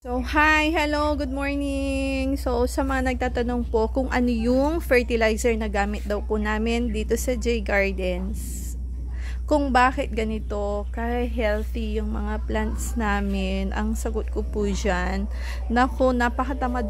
So, hi, hello, good morning. So, sa mga nagtatanong po kung ano yung fertilizer na gamit daw po namin dito sa J Gardens. Kung bakit ganito, kaya healthy yung mga plants namin, ang sagot ko po dyan, naku, napakatamad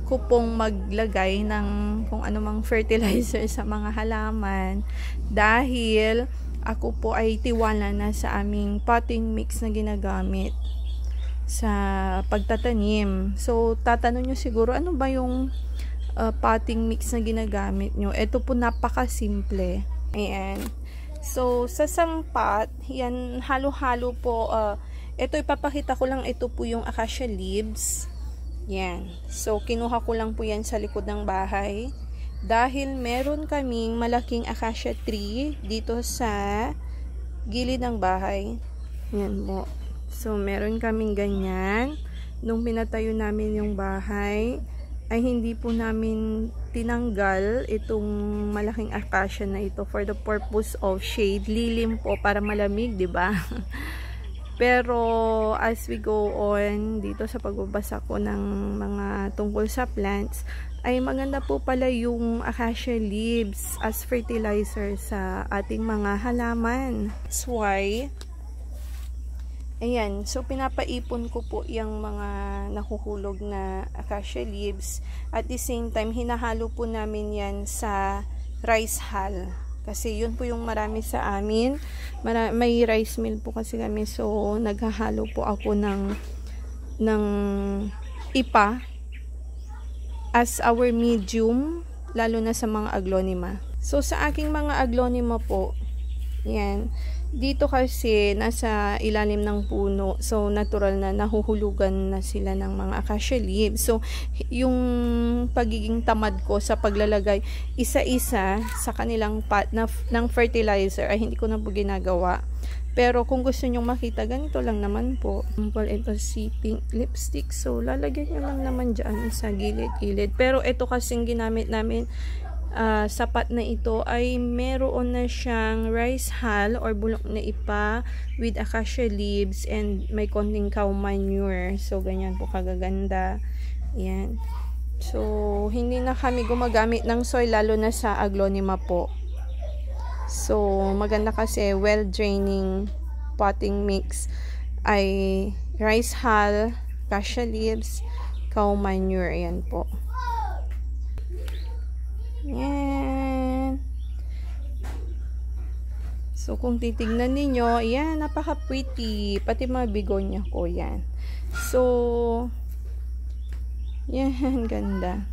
ko pong maglagay ng kung anumang fertilizer sa mga halaman dahil ako po ay tiwala na sa aming potting mix na ginagamit sa pagtatanim. So, tatanong nyo siguro, ano ba yung potting mix na ginagamit nyo? Ito po napaka-simple. Ayan. So, sa isang pot, yan, halo-halo po. Ito, ipapakita ko lang, ito po yung acacia leaves. Yan. So, kinuha ko lang po yan sa likod ng bahay. Dahil meron kaming malaking acacia tree dito sa gilid ng bahay. Yan po. So, meron kaming ganyan. Nung pinatayo namin yung bahay, ay hindi po namin tinanggal itong malaking acacia na ito for the purpose of shade. Lilim po para malamig, di ba? Pero as we go on dito sa pagbabasa ko ng mga tungkol sa plants, ay maganda po pala yung acacia leaves as fertilizer sa ating mga halaman. That's why, ayan, so pinapaipon ko po yung mga nakuhulog na acacia leaves. At the same time, hinahalo po namin yan sa rice hull. Kasi yun po yung marami sa amin. May rice mill po kasi kami. So, naghahalo po ako ng ipa as our medium, lalo na sa mga aglonema. So, sa aking mga aglonema po, yan, dito kasi nasa ilalim ng puno, so natural na nahuhulugan na sila ng mga acacia leaves. So, yung pagiging tamad ko sa paglalagay isa-isa sa kanilang pot ng fertilizer ay hindi ko na po ginagawa. Pero kung gusto nyong makita, ganito lang naman po. Ito si pink lipstick. So, lalagyan nyo lang naman dyan sa gilid-gilid. Pero ito kasing ginamit namin, sapat na ito ay meron na siyang rice hull or bulok na ipa with acacia leaves and may konting cow manure. So, ganyan po kagaganda. Yan. So, hindi na kami gumagamit ng soil lalo na sa aglonema po. So, maganda kasi well-draining potting mix ay rice hull, acacia leaves, cow manure. Ayan po. Yan. So, kung titignan ninyo, yan, napaka-pretty. Pati mga bigonya ko, yan. So, yan, ganda.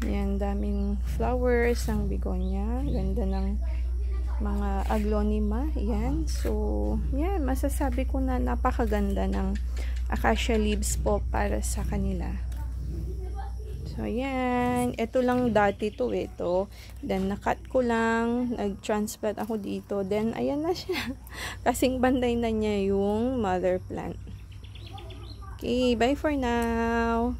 Yan, daming flowers ng bigonya. Ganda ng mga aglonema. Yan. So, yan, masasabi ko na napakaganda ng acacia leaves po para sa kanila. So, yan. Ito lang dati to, ito. Then, nakat ko lang. Nag-transplant ako dito. Then, ayan na siya. Kasing banday na niya yung mother plant. Okay, bye for now.